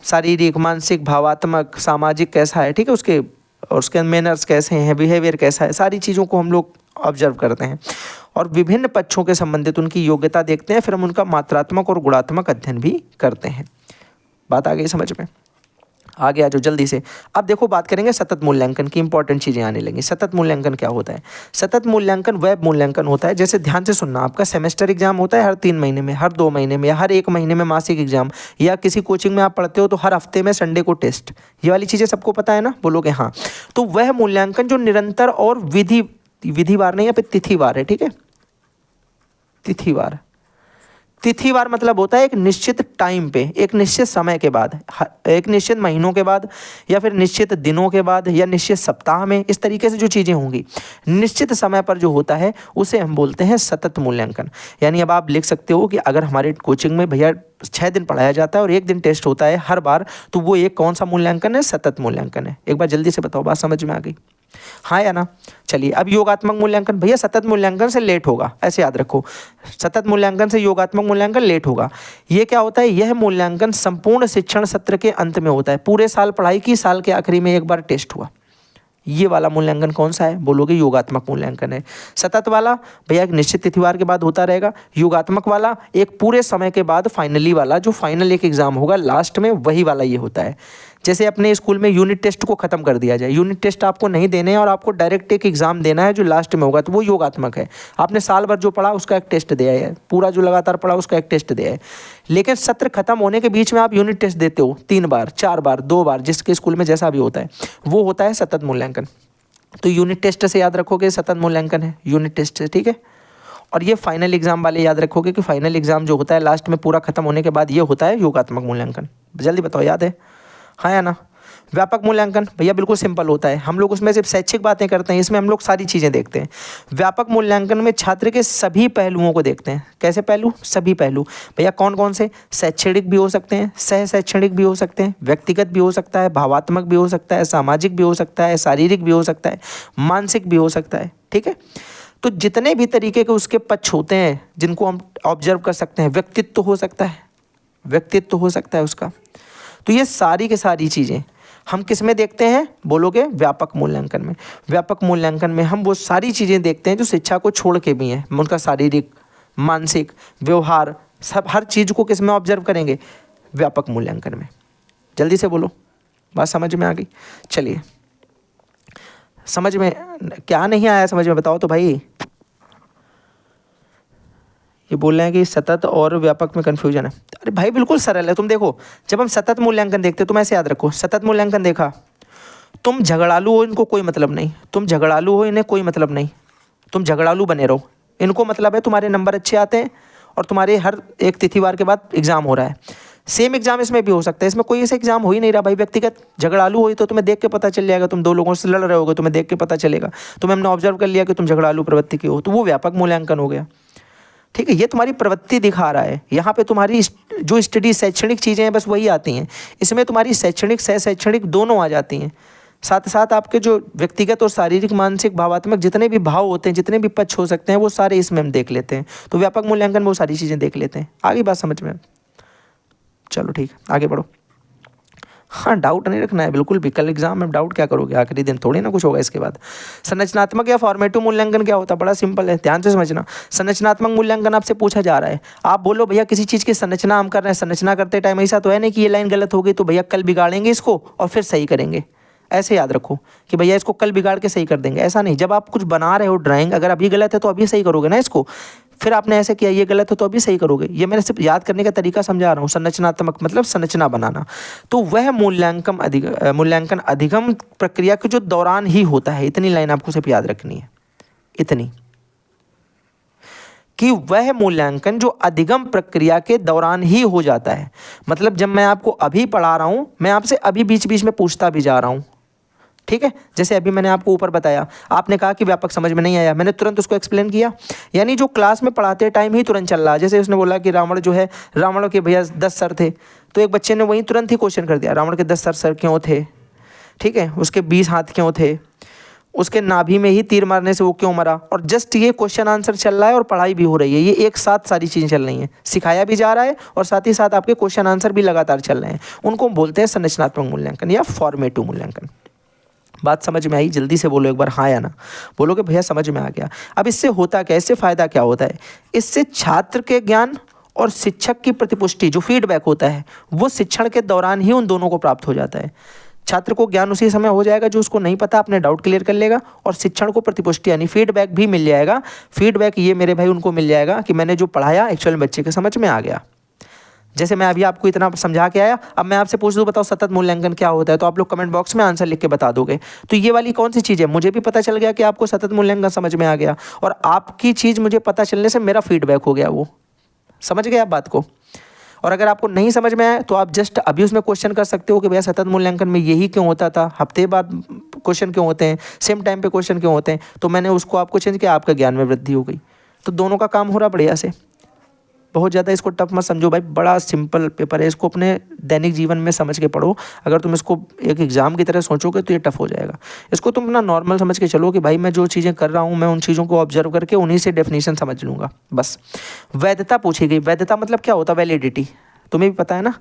शारीरिक, मानसिक, भावात्मक, सामाजिक कैसा है, ठीक है, उसके और उसके मैनर्स कैसे हैं, बिहेवियर कैसा है, सारी चीज़ों को हम लोग ऑब्जर्व करते हैं और विभिन्न पक्षों के संबंधित उनकी योग्यता देखते हैं, फिर हम उनका मात्रात्मक और गुणात्मक अध्ययन भी करते हैं। बात आ गई समझ में? आगे आ जाओ जल्दी से। अब देखो बात करेंगे सतत मूल्यांकन की, इंपॉर्टेंट चीज़ें आने लगी। सतत मूल्यांकन क्या होता है? सतत मूल्यांकन वह मूल्यांकन होता है, जैसे ध्यान से सुनना, आपका सेमेस्टर एग्जाम होता है हर 3 महीने में, हर 2 महीने में, या हर 1 महीने में मासिक एग्जाम, या किसी कोचिंग में आप पढ़ते हो तो हर हफ्ते में संडे को टेस्ट। ये वाली चीज़ें सबको पता है ना? बोलोगे हाँ। तो वह मूल्यांकन जो निरंतर और विधिवार नहीं, या फिर तिथिवार है, ठीक है, तिथिवार। तिथिवार मतलब होता है एक निश्चित टाइम पे, एक निश्चित समय के बाद, एक निश्चित महीनों के बाद, या फिर निश्चित दिनों के बाद, या निश्चित सप्ताह में, इस तरीके से जो चीज़ें होंगी निश्चित समय पर जो होता है उसे हम बोलते हैं सतत मूल्यांकन। यानी अब आप लिख सकते हो कि अगर हमारे कोचिंग में भैया 6 दिन पढ़ाया जाता है और 1 दिन टेस्ट होता है हर बार, तो वो एक कौन सा मूल्यांकन है? सतत मूल्यांकन है। एक बार जल्दी से बताओ, बात समझ में आ गई? हाँ या ना? चलिए, अब योगात्मक मूल्यांकन, भैया सतत मूल्यांकन से लेट होगा, ऐसे याद रखो, सतत मूल्यांकन से योगात्मक मूल्यांकन लेट होगा। ये क्या होता है? यह मूल्यांकन संपूर्ण शिक्षण सत्र के अंत में होता है। पूरे साल पढ़ाई की, साल के आखिरी में एक बार टेस्ट हुआ। ये वाला मूल्यांकन कौन सा है? बोलोगे योगात्मक मूल्यांकन है। सतत वाला भैया एक निश्चित तिथिवार के बाद होता रहेगा। योगात्मक वाला एक पूरे समय के बाद, फाइनली वाला जो फाइनल एक एग्जाम होगा लास्ट में, वही वाला ये होता है। जैसे अपने स्कूल में यूनिट टेस्ट को खत्म कर दिया जाए, यूनिट टेस्ट आपको नहीं देने हैं और आपको डायरेक्ट एक एग्जाम देना है जो लास्ट में होगा, तो वो योगात्मक है। आपने साल भर जो पढ़ा उसका एक टेस्ट दिया है, पूरा जो लगातार पढ़ा उसका एक टेस्ट दिया है। लेकिन सत्र खत्म होने के बीच में आप यूनिट टेस्ट देते हो 3 बार, 4 बार, 2 बार, जिसके स्कूल में जैसा भी होता है, वो होता है सतत मूल्यांकन। तो यूनिट टेस्ट से याद रखोगे सतत मूल्यांकन है, यूनिट टेस्ट से, ठीक है। और ये फाइनल एग्जाम वाले याद रखोगे कि फाइनल एग्जाम जो होता है लास्ट में पूरा खत्म होने के बाद, ये होता है योगात्मक मूल्यांकन। जल्दी बताओ, याद है? हाँ या ना? व्यापक मूल्यांकन भैया बिल्कुल सिंपल होता है, हम लोग उसमें सिर्फ शैक्षिक बातें करते हैं, इसमें हम लोग सारी चीज़ें देखते हैं। व्यापक मूल्यांकन में छात्र के सभी पहलुओं को देखते हैं। कैसे पहलू? सभी पहलू। भैया कौन कौन से? शैक्षणिक भी हो सकते हैं, सह शैक्षणिक भी हो सकते हैं, व्यक्तिगत भी हो सकता है, भावात्मक भी हो सकता है, सामाजिक भी हो सकता है, शारीरिक भी हो सकता है, मानसिक भी हो सकता है, ठीक है। तो जितने भी तरीके के उसके पक्ष होते हैं जिनको हम ऑब्जर्व कर सकते हैं, व्यक्तित्व हो सकता है, व्यक्तित्व हो सकता है उसका, तो ये सारी के सारी चीज़ें हम किस में देखते हैं? बोलोगे व्यापक मूल्यांकन में। व्यापक मूल्यांकन में हम वो सारी चीज़ें देखते हैं जो शिक्षा को छोड़ के भी हैं, उनका शारीरिक, मानसिक, व्यवहार, सब हर चीज़ को किस में ऑब्जर्व करेंगे? व्यापक मूल्यांकन में। जल्दी से बोलो, बात समझ में आ गई? चलिए, समझ में क्या नहीं आया समझ में बताओ तो भाई। ये बोल रहे हैं कि सतत और व्यापक में कन्फ्यूजन है। अरे भाई बिल्कुल सरल है। तुम देखो, जब हम सतत मूल्यांकन देखते हो, तुम ऐसे याद रखो, सतत मूल्यांकन देखा, तुम झगड़ालू हो इनको कोई मतलब नहीं, तुम झगड़ालू हो इन्हें कोई मतलब नहीं, तुम झगड़ालू बने रहो, इनको मतलब है तुम्हारे नंबर अच्छे आते हैं और तुम्हारे हर एक तिथिवार के बाद एग्जाम हो रहा है। सेम एग्जाम इसमें भी हो सकता है, इसमें कोई ऐसा एग्जाम हो ही नहीं रहा भाई। व्यक्तिगत झगड़ालू हो तो तुम्हें देख के पता चल जाएगा, तुम 2 लोगों से लड़ रहे होगे, तुम्हें देख के पता चलेगा, तुम्हें हमने ऑब्जर्व कर लिया कि तुम झगड़ालू प्रवृत्ति की हो, तो वो व्यापक मूल्यांकन हो गया, ठीक है। ये तुम्हारी प्रवृत्ति दिखा रहा है। यहाँ पे तुम्हारी जो स्टडी शैक्षणिक चीज़ें हैं बस वही आती हैं, इसमें तुम्हारी शैक्षणिक सह शैक्षणिक दोनों आ जाती हैं। साथ साथ आपके जो व्यक्तिगत और शारीरिक, मानसिक, भावात्मक जितने भी भाव होते हैं, जितने भी पक्ष हो सकते हैं, वो सारे इसमें हम देख लेते हैं। तो व्यापक मूल्यांकन में वो सारी चीज़ें देख लेते हैं। आगे बात समझ में? चलो ठीक है, आगे बढ़ो। हाँ, डाउट नहीं रखना है बिल्कुल भी। कल एग्जाम में डाउट क्या करोगे? आखिरी दिन थोड़ी ना कुछ होगा इसके बाद। संरचनात्मक या फॉर्मेटिव मूल्यांकन क्या होता है? बड़ा सिंपल है, ध्यान से समझना। संरचनात्मक मूल्यांकन आपसे पूछा जा रहा है, आप बोलो भैया किसी चीज़ की संरचना हम कर रहे हैं, संरचना करते टाइम ऐसा तो है नहीं कि ये लाइन गलत हो गई तो भैया कल बिगाड़ेंगे इसको और फिर सही करेंगे। ऐसे याद रखो कि भैया इसको कल बिगाड़ के सही कर देंगे, ऐसा नहीं। जब आप कुछ बना रहे हो ड्राइंग, अगर अभी गलत है तो अभी सही करोगे ना इसको, फिर आपने ऐसे किया ये गलत है तो अभी सही करोगे। ये मैंने सिर्फ याद करने का तरीका समझा रहा हूँ। संरचनात्मक मतलब संरचना बनाना। तो वह मूल्यांकन अधिगम प्रक्रिया के जो दौरान ही होता है। इतनी लाइन आपको सिर्फ याद रखनी है, इतनी, कि वह मूल्यांकन जो अधिगम प्रक्रिया के दौरान ही हो जाता है। मतलब जब मैं आपको अभी पढ़ा रहा हूँ, मैं आपसे अभी बीच बीच में पूछता भी जा रहा हूँ, ठीक है। जैसे अभी मैंने आपको ऊपर बताया, आपने कहा कि व्यापक समझ में नहीं आया, मैंने तुरंत उसको एक्सप्लेन किया। यानी जो क्लास में पढ़ाते टाइम ही तुरंत चल रहा है। जैसे उसने बोला कि रावण जो है, रावण के भैया 10 सर थे, तो एक बच्चे ने वहीं तुरंत ही क्वेश्चन कर दिया, रावण के 10 सर क्यों थे, ठीक है, उसके 20 हाथ क्यों थे, उसके नाभि में ही तीर मारने से वो क्यों मरा। और जस्ट ये क्वेश्चन आंसर चल रहा है और पढ़ाई भी हो रही है, ये एक साथ सारी चीज़ें चल रही हैं, सिखाया भी जा रहा है और साथ ही साथ आपके क्वेश्चन आंसर भी लगातार चल रहे हैं। उनको बोलते हैं संरचनात्मक मूल्यांकन या फॉर्मेटिव मूल्यांकन। बात समझ में आई? जल्दी से बोलो एक बार हाँ या ना। बोलोगे भैया समझ में आ गया। अब इससे होता क्या, इससे फ़ायदा क्या होता है? इससे छात्र के ज्ञान और शिक्षक की प्रतिपुष्टि जो फीडबैक होता है वो शिक्षण के दौरान ही उन दोनों को प्राप्त हो जाता है। छात्र को ज्ञान उसी समय हो जाएगा जो उसको नहीं पता, अपने डाउट क्लियर कर लेगा, और शिक्षण को प्रतिपुष्टि यानी फीडबैक भी मिल जाएगा। फीडबैक ये मेरे भाई उनको मिल जाएगा कि मैंने जो पढ़ाया एक्चुअल में बच्चे के समझ में आ गया। जैसे मैं अभी आपको इतना समझा के आया, अब मैं आपसे पूछ दूं बताओ सतत मूल्यांकन क्या होता है, तो आप लोग कमेंट बॉक्स में आंसर लिख के बता दोगे। तो ये वाली कौन सी चीज़ है, मुझे भी पता चल गया कि आपको सतत मूल्यांकन समझ में आ गया, और आपकी चीज़ मुझे पता चलने से मेरा फीडबैक हो गया। वो समझ गए आप बात को? और अगर आपको नहीं समझ में आए तो आप जस्ट अभी उसमें क्वेश्चन कर सकते हो कि भैया सतत मूल्यांकन में यही क्यों होता था, हफ्ते बाद क्वेश्चन क्यों होते हैं, सेम टाइम पे क्वेश्चन क्यों होते हैं, तो मैंने उसको आपको चेंज किया, आपका ज्ञान में वृद्धि हो गई। तो दोनों का काम हो रहा बढ़िया से। बहुत ज़्यादा इसको टफ मत समझो भाई, बड़ा सिंपल पेपर है, इसको अपने दैनिक जीवन में समझ के पढ़ो। अगर तुम इसको एक एग्ज़ाम की तरह सोचोगे तो ये टफ हो जाएगा। इसको तुम अपना नॉर्मल समझ के चलो कि भाई मैं जो चीज़ें कर रहा हूँ मैं उन चीज़ों को ऑब्जर्व करके उन्हीं से डेफिनेशन समझ लूँगा बस। वैधता पूछी गई, वैधता मतलब क्या होता है? वैलिडिटी, तुम्हें भी पता है ना,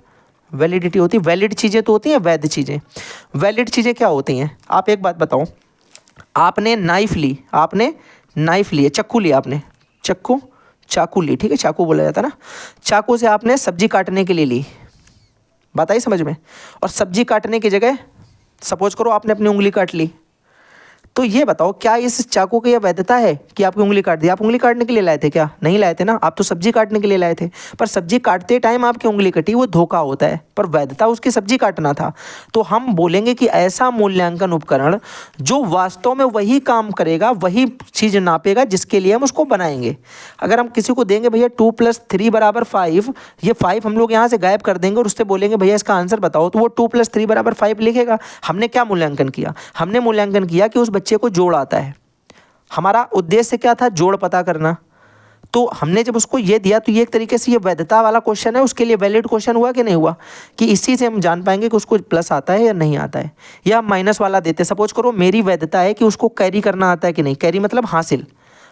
वैलिडिटी होती है। वैलिड चीज़ें तो होती हैं, वैध चीज़ें। वैलिड चीज़ें क्या होती हैं? आप एक बात बताओ, आपने नाइफ ली, आपने नाइफ लिए, चक्कू लिया, आपने चाकू ली, ठीक है, चाकू बोला जाता है ना। चाकू से आपने सब्जी काटने के लिए ली, बात आई समझ में? और सब्जी काटने की जगह सपोज करो आपने अपनी उंगली काट ली, तो ये बताओ क्या इस चाकू की यह वैधता है कि आपकी उंगली काट दी? आप उंगली काटने के लिए लाए थे क्या? नहीं लाए थे ना, आप तो सब्जी काटने के लिए लाए थे। पर सब्जी काटते टाइम आपकी उंगली कटी, वो धोखा होता है, पर वैधता उसकी सब्जी काटना था। तो हम बोलेंगे कि ऐसा मूल्यांकन उपकरण जो वास्तव में वही काम करेगा, वही चीज़ नापेगा जिसके लिए हम उसको बनाएंगे। अगर हम किसी को देंगे भैया 2 + 3 = 5, ये 5 हम लोग यहाँ से गायब कर देंगे और उससे बोलेंगे भैया इसका आंसर बताओ, तो वो 2 + 3 = 5 लिखेगा। हमने क्या मूल्यांकन किया? हमने मूल्यांकन किया कि उस बच्चे को जोड़ आता है। हमारा उद्देश्य क्या था? जोड़ पता करना। तो हमने जब उसको ये दिया तो ये एक तरीके से ये वैधता वाला क्वेश्चन है, उसके लिए वैलिड क्वेश्चन हुआ कि नहीं हुआ? कि इसी से हम जान पाएंगे कि उसको प्लस आता है या नहीं आता है। या माइनस वाला देते, सपोज करो मेरी वैधता है कि उसको कैरी करना आता है कि नहीं। कैरी मतलब हासिल,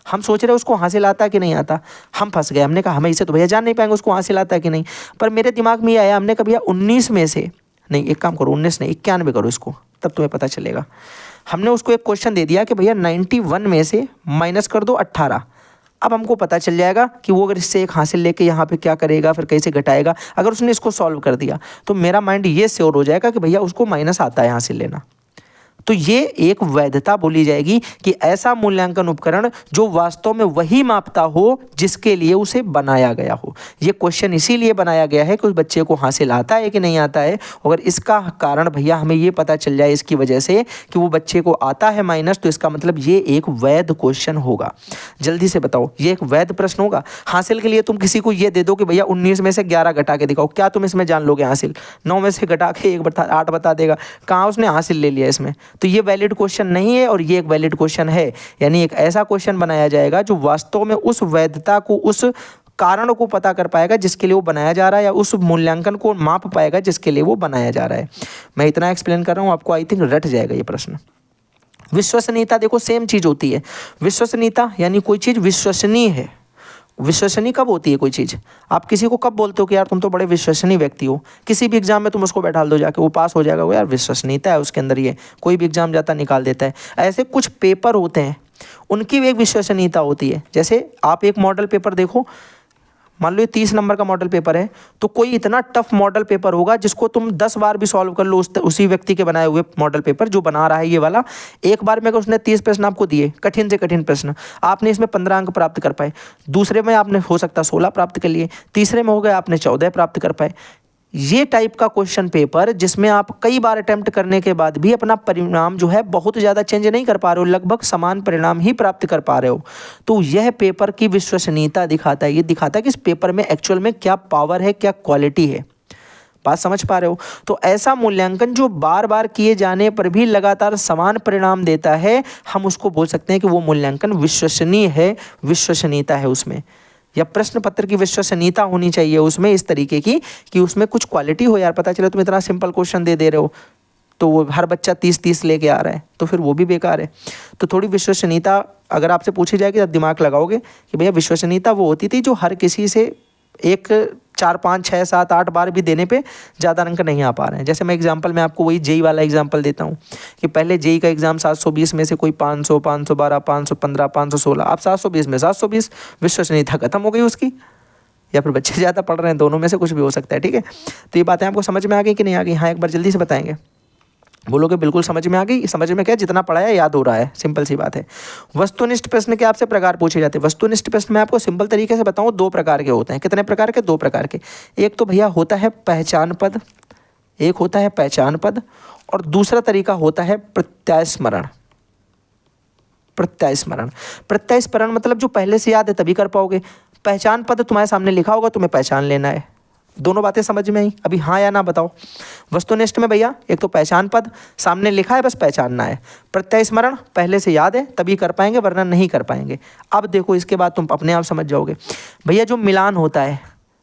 हम सोच रहे हैं उसको हासिल आता है कि नहीं आता। हम फंस गए, हमने कहा हमें इसे तो भैया जान नहीं पाएंगे उसको हासिल आता है कि नहीं। पर मेरे दिमाग में ये आया, हमने कहा भैया 19 में से नहीं, एक काम करो 19 नहीं 91 करो इसको, तब तुम्हें पता चलेगा। हमने उसको एक क्वेश्चन दे दिया कि भैया 91 में से माइनस कर दो 18। अब हमको पता चल जाएगा कि वो अगर इससे एक हासिल लेके यहाँ पे क्या करेगा, फिर कैसे घटाएगा। अगर उसने इसको सॉल्व कर दिया तो मेरा माइंड ये श्योर हो जाएगा कि भैया उसको माइनस आता है हासिल लेना। तो ये एक वैधता बोली जाएगी कि ऐसा मूल्यांकन उपकरण जो वास्तव में वही मापता हो जिसके लिए उसे बनाया गया हो। ये क्वेश्चन इसीलिए बनाया गया है कि उस बच्चे को हासिल आता है कि नहीं आता है। अगर इसका कारण भैया हमें ये पता चल जाए इसकी वजह से कि वो बच्चे को आता है माइनस, तो इसका मतलब ये एक वैध क्वेश्चन होगा। जल्दी से बताओ, ये एक वैध प्रश्न होगा। हासिल के लिए तुम किसी को ये दे दो कि भैया 19 में से 11 घटा के दिखाओ, क्या तुम इसमें जान लोगे हासिल? 9 में से घटा के 8 बता देगा, कहाँ उसने हासिल ले लिया इसमें। तो ये वैलिड क्वेश्चन नहीं है और ये एक वैलिड क्वेश्चन है। यानी एक ऐसा क्वेश्चन बनाया जाएगा जो वास्तव में उस वैधता को, उस कारण को पता कर पाएगा जिसके लिए वो बनाया जा रहा है, या उस मूल्यांकन को माप पाएगा जिसके लिए वो बनाया जा रहा है। मैं इतना एक्सप्लेन कर रहा हूँ, आपको आई थिंक रट जाएगा ये प्रश्न। विश्वसनीयता देखो सेम चीज़ होती है। विश्वसनीयता यानी कोई चीज़ विश्वसनीय है। विश्वसनीय कब होती है कोई चीज़? आप किसी को कब बोलते हो कि यार तुम तो बड़े विश्वसनीय व्यक्ति हो? किसी भी एग्जाम में तुम उसको बैठा दो जाके, वो पास हो जाएगा, वो यार विश्वसनीयता है उसके अंदर, ये कोई भी एग्जाम जाता निकाल देता है। ऐसे कुछ पेपर होते हैं, उनकी भी एक विश्वसनीयता होती है। जैसे आप एक मॉडल पेपर देखो, मान लो ये 30 नंबर का मॉडल पेपर है, तो कोई इतना टफ मॉडल पेपर होगा जिसको तुम 10 बार भी सॉल्व कर लो, उसी व्यक्ति के बनाए हुए मॉडल पेपर जो बना रहा है ये वाला, एक बार में अगर उसने 30 प्रश्न आपको दिए, कठिन से कठिन प्रश्न, आपने इसमें 15 अंक प्राप्त कर पाए, दूसरे में आपने हो सकता 16 प्राप्त कर लिए, तीसरे में हो गए आपने 14 प्राप्त कर पाए। ये टाइप का क्वेश्चन पेपर जिसमें आप कई बार अटेम्प्ट करने के बाद भी अपना परिणाम जो है बहुत ज़्यादा चेंज नहीं कर पा रहे हो, लगभग समान परिणाम ही प्राप्त कर पा रहे हो, तो यह पेपर की विश्वसनीयता दिखाता है। ये दिखाता है कि इस पेपर में एक्चुअल में क्या पावर है, क्या क्वालिटी है। बात समझ पा रहे हो? तो ऐसा मूल्यांकन जो बार बार किए जाने पर भी लगातार समान परिणाम देता है, हम उसको बोल सकते हैं कि वो मूल्यांकन विश्वसनीय है, विश्वसनीयता है उसमें। या प्रश्न पत्र की विश्वसनीयता होनी चाहिए उसमें इस तरीके की कि उसमें कुछ क्वालिटी हो। यार पता चले तुम इतना सिंपल क्वेश्चन दे रहे हो तो वो हर बच्चा 30-30 लेके आ रहा है, तो फिर वो भी बेकार है। तो थोड़ी विश्वसनीयता अगर आपसे पूछी जाएगी तब दिमाग लगाओगे कि भैया विश्वसनीयता वो होती थी जो हर किसी से एक 4 5 6 7 8 बार भी देने पे ज़्यादा अंक नहीं आ पा रहे हैं। जैसे मैं एग्जांपल में आपको वही जेई वाला एग्जांपल देता हूँ कि पहले जेई का एग्जाम 720 में से कोई 500 512 515 516, अब 720 में 720, विश्वसनीयता खत्म हो गई उसकी, या फिर बच्चे ज़्यादा पढ़ रहे हैं, दोनों में से कुछ भी हो सकता है। ठीक है, तो ये बातें आपको समझ में आ गई कि नहीं आ गई? हाँ, एक बार जल्दी से बताएंगे। बोलोगे बिल्कुल समझ में आ गई। समझ में क्या, जितना पढ़ा है याद हो रहा है, सिंपल सी बात है। वस्तुनिष्ठ प्रश्न के आपसे प्रकार पूछे जाते हैं। वस्तुनिष्ठ प्रश्न मैं आपको सिंपल तरीके से बताऊं, 2 प्रकार के होते हैं। कितने प्रकार के? 2 प्रकार के। एक तो भैया होता है पहचान पद, एक होता है पहचान पद, और दूसरा तरीका होता है प्रत्यास्मरण। प्रत्यास्मरण, प्रत्यास्मरण मतलब जो पहले से याद है तभी कर पाओगे। पहचान पद तुम्हारे सामने लिखा होगा, तुम्हें पहचान लेना है। दोनों बातें समझ में आई? अभी हाँ या ना बताओ। वस्तुनिष्ठ में भैया एक तो पहचान पद सामने लिखा है, बस पहचानना है। प्रत्यास्मरण पहले से याद है तभी कर पाएंगे, वरना नहीं कर पाएंगे। अब देखो, इसके बाद तुम अपने आप समझ जाओगे। भैया जो मिलान होता है,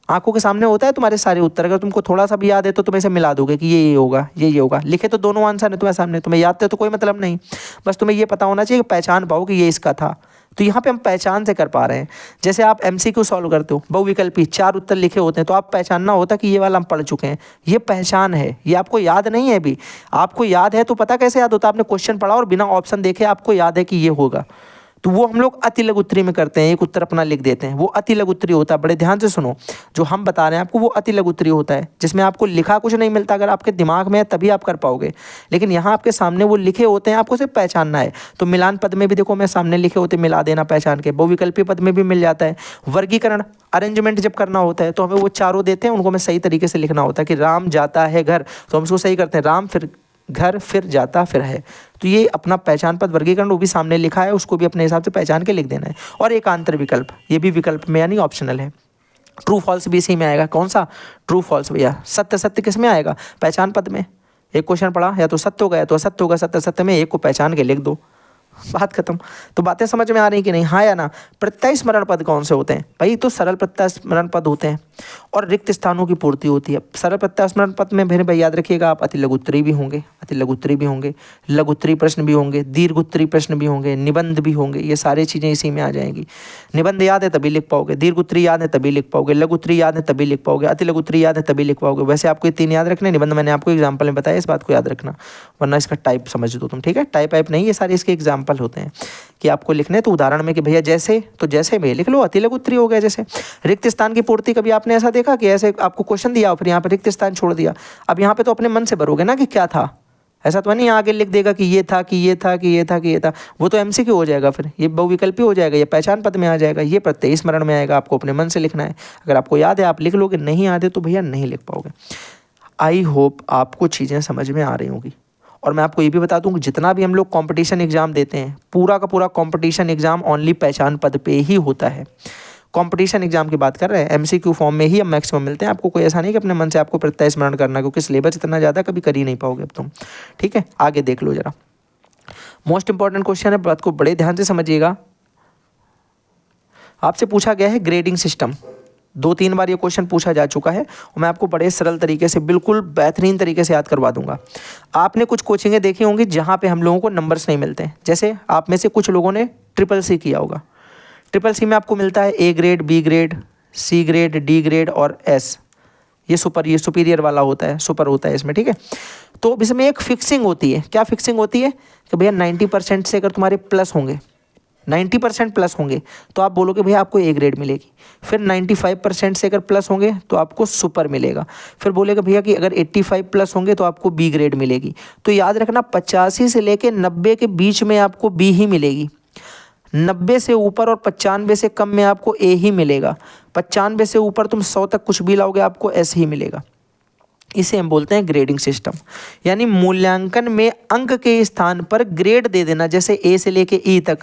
आंखों के सामने होता है तुम्हारे सारे उत्तर, अगर तुमको थोड़ा सा भी याद है तो तुम इसे मिला दोगे कि ये होगा, ये होगा। लिखे तो दोनों आंसर है तुम्हारे सामने, तुम्हें याद है तो कोई मतलब नहीं, बस तुम्हें ये पता होना चाहिए कि पहचान पाओ कि ये इसका था। तो यहाँ पे हम पहचान से कर पा रहे हैं। जैसे आप एमसीक्यू सॉल्व करते हो, बहुविकल्पी 4 उत्तर लिखे होते हैं, तो आप पहचानना होता कि ये वाला हम पढ़ चुके हैं, ये पहचान है। ये आपको याद नहीं है अभी, आपको याद है तो पता कैसे याद होता? आपने क्वेश्चन पढ़ा और बिना ऑप्शन देखे आपको याद है कि ये होगा, तो वो हम लोग अति लघु उत्तरी में करते हैं। एक उत्तर अपना लिख देते हैं, वो अति लघु उत्तरी होता है। बड़े ध्यान से सुनो, जो हम बता रहे हैं आपको वो अति लघु उत्तरी होता है, जिसमें आपको लिखा कुछ नहीं मिलता। अगर आपके दिमाग में है तभी आप कर पाओगे, लेकिन यहाँ आपके सामने वो लिखे होते हैं, आपको सिर्फ पहचानना है। तो मिलान पद में भी देखो, मैं सामने लिखे होते मिला देना पहचान के। बहुविकल्पी पद में भी मिल जाता है। वर्गीकरण, अरेंजमेंट जब करना होता है तो हमें वो चारों देते हैं, उनको हमें सही तरीके से लिखना होता है कि राम जाता है घर, तो हम उसको सही करते हैं, राम फिर घर फिर जाता फिर है। तो ये अपना पहचान पद वर्गीकरण वो भी सामने लिखा है, उसको भी अपने हिसाब से पहचान के लिख देना है। और एक आंतर विकल्प, ये भी विकल्प में यानी ऑप्शनल है। ट्रू फॉल्स भी इसी में आएगा। कौन सा? ट्रू फॉल्स भैया। सत्य, सत्य किस में आएगा? पहचान पद में। एक क्वेश्चन पढ़ा, या तो सत्य होगा या तो असत्य होगा, सत्य सत्य में एक को पहचान के लिख दो, बात खत्म। तो बातें समझ में आ रही कि नहीं? हाँ या ना? प्रत्यास्मरण पद कौन से होते हैं भाई? तो सरल प्रत्यास्मरण पद होते हैं और रिक्त स्थानों की पूर्ति होती है। सरल प्रत्यास्मरण पद में फिर भाई याद रखिएगा, आप अति लघु उत्तरी भी होंगे, अति लघु उत्तरी भी होंगे, लघु उत्तरी प्रश्न भी होंगे, दीर्घ उत्तरी प्रश्न भी होंगे, निबंध भी होंगे। ये सारी चीज़ें इसी में आ जाएंगी। निबंध याद है तभी लिख पाओगे, दीर्घ उत्तरी याद है तभी लिख पाओगे, लघु उत्तरी याद है तभी लिख पाओगे, अति लघु उत्तरी याद है तभी लिख पाओगे। वैसे आपको ये 3 याद रखने, निबंध मैंने आपको एग्जाम्पल में बताया, इस बात को याद रखना, वरना इसका टाइप समझ दो तुम। ठीक है, टाइप नहीं, ये सारे इसके एग्जाम्पल होते हैं कि आपको लिखने। तो उदाहरण में कि भैया जैसे, तो जैसे में लिख लो, अति लघु उत्तरी हो गया। जैसे रिक्त स्थान की पूर्ति, कभी आपने ऐसा देखा कि ऐसे आपको क्वेश्चन दिया और फिर यहाँ पे रिक्त स्थान छोड़ दिया? अब यहाँ पे तो अपने मन से भरोगे ना कि क्या था, ऐसा तो नहीं आगे लिख देगा कि ये था कि ये था कि ये था कि ये था। वो तो एमसीक्यू हो जाएगा, फिर ये बहुविकल्पी हो जाएगा, ये पहचान पद में आ जाएगा, ये प्रत्यास्मरण में आएगा। आपको अपने मन से लिखना है। अगर आपको याद है आप लिख लोगे, नहीं याद है तो भैया नहीं लिख पाओगे। आई होप आपको चीज़ें समझ में आ रही होंगी। और मैं आपको ये भी बता दूं कि जितना भी हम लोग कंपटीशन एग्जाम देते हैं, पूरा का पूरा कंपटीशन एग्जाम ओनली पहचान पद पे ही होता है। कंपटीशन एग्जाम की बात कर रहे हैं, एमसीक्यू फॉर्म में ही हम मैक्सिमम मिलते हैं। आपको कोई ऐसा नहीं कि अपने मन से आपको प्रत्यास्मरण करना, क्योंकि सिलेबस इतना ज़्यादा कभी कर ही नहीं पाओगे अब तुम। ठीक है, आगे देख लो जरा। मोस्ट इंपॉर्टेंट क्वेश्चन है, बात को बड़े ध्यान से समझिएगा। आपसे पूछा गया है ग्रेडिंग सिस्टम। 2-3 बार ये क्वेश्चन पूछा जा चुका है और मैं आपको बड़े सरल तरीके से, बिल्कुल बेहतरीन तरीके से याद करवा दूंगा। आपने कुछ कोचिंगें देखी होंगी जहाँ पे हम लोगों को नंबर्स नहीं मिलते हैं। जैसे आप में से कुछ लोगों ने CCC किया होगा। CCC में आपको मिलता है A grade, B grade, C grade, D grade और S। ये सुपीरियर वाला होता है, सुपर होता है इसमें। ठीक है, तो इसमें एक फिक्सिंग होती है। क्या फिक्सिंग होती है? कि भैया 90% से अगर तुम्हारे प्लस होंगे, 90% प्लस होंगे तो आप बोलोगे भैया आपको A ग्रेड मिलेगी। फिर 95% से अगर प्लस होंगे तो आपको सुपर मिलेगा। फिर बोलेगा भैया कि अगर 85 प्लस होंगे तो आपको B ग्रेड मिलेगी। तो याद रखना 85 से लेके 90 के बीच में आपको B ही मिलेगी। 90 से ऊपर और 95 से कम में आपको A ही मिलेगा। 95 से ऊपर तुम 100 तक कुछ भी लाओगे आपको S ही मिलेगा। इसे हम बोलते हैं ग्रेडिंग सिस्टम। यानी मूल्यांकन में अंक के स्थान पर ग्रेड दे देना। जैसे A से लेके E तक,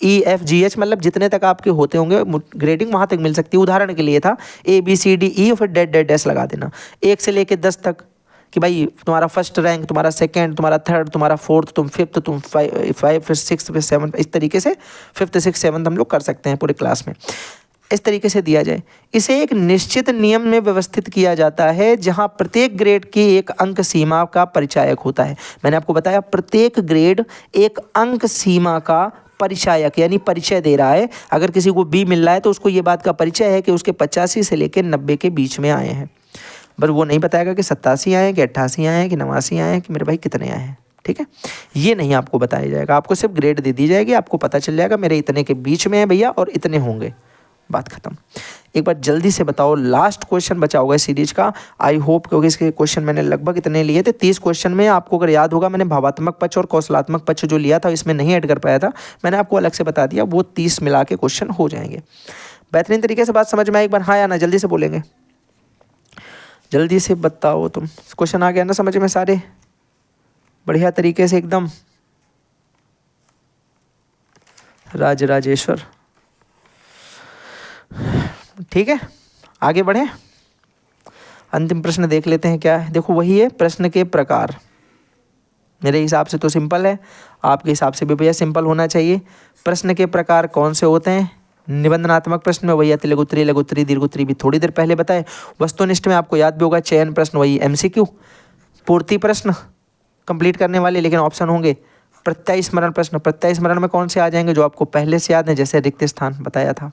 EFGH मतलब जितने तक आपके होते होंगे ग्रेडिंग वहाँ तक मिल सकती है। उदाहरण के लिए था ABCDE और फिर डेड लगा देना। 1 से लेके 10 तक कि भाई तुम्हारा फर्स्ट रैंक, तुम्हारा सेकंड, तुम्हारा थर्ड, तुम्हारा फोर्थ, तुम फिफ्थ, तुम 5 फिर 6 फिर 7, इस तरीके से 5th 6th 7th हम लोग कर सकते हैं पूरे क्लास में। इस तरीके से दिया जाए। इसे एक निश्चित नियम में व्यवस्थित किया जाता है जहां प्रत्येक ग्रेड की एक अंक सीमा का परिचायक होता है। मैंने आपको बताया प्रत्येक ग्रेड एक अंक सीमा का परिचायक यानी परिचय दे रहा है। अगर किसी को बी मिल रहा है तो उसको ये बात का परिचय है कि उसके 85 से लेकर 90 के बीच में आए हैं, बस वो नहीं बताएगा कि 87 आए हैं कि 88 आए हैं कि 89 आए हैं कि मेरे भाई कितने आए हैं। ठीक है, ये नहीं आपको बताया जाएगा, आपको सिर्फ ग्रेड दे दी जाएगी, आपको पता चल जाएगा मेरे इतने के बीच में है भैया और इतने होंगे, बात खत्म। एक बार जल्दी से बताओ, लास्ट क्वेश्चन बचा होगा इस सीरीज का, आई होप, क्योंकि इसके क्वेश्चन मैंने लगभग इतने लिए थे 30 क्वेश्चन में। आपको अगर याद होगा मैंने भावात्मक पक्ष और कौशलात्मक पक्ष जो लिया था इसमें नहीं ऐड कर पाया था, मैंने आपको अलग से बता दिया, वो 30 मिला के क्वेश्चन हो जाएंगे। बेहतरीन तरीके से बात समझ में आई? एक बार हाँ या ना जल्दी से बोलेंगे, जल्दी से बताओ तुम। क्वेश्चन आ गया ना समझ में सारे, बढ़िया तरीके से एकदम। राजेश्वर, ठीक है, आगे बढ़े। अंतिम प्रश्न देख लेते हैं क्या है। देखो वही है, प्रश्न के प्रकार। मेरे हिसाब से तो सिंपल है, आपके हिसाब से भी भैया सिंपल होना चाहिए। प्रश्न के प्रकार कौन से होते हैं? निबंधनात्मक प्रश्न में भैया लघुत्तरी, लघुत्तरी, दीर्घोत्तरी भी थोड़ी देर पहले बताए। वस्तुनिष्ठ में आपको याद भी होगा, चयन प्रश्न वही एमसीक्यू, पूर्ति प्रश्न कंप्लीट करने वाले लेकिन ऑप्शन होंगे। प्रत्यय स्मरण प्रश्न, प्रत्यय स्मरण में कौन से आ जाएंगे? जो आपको पहले से याद है, जैसे रिक्त स्थान बताया था।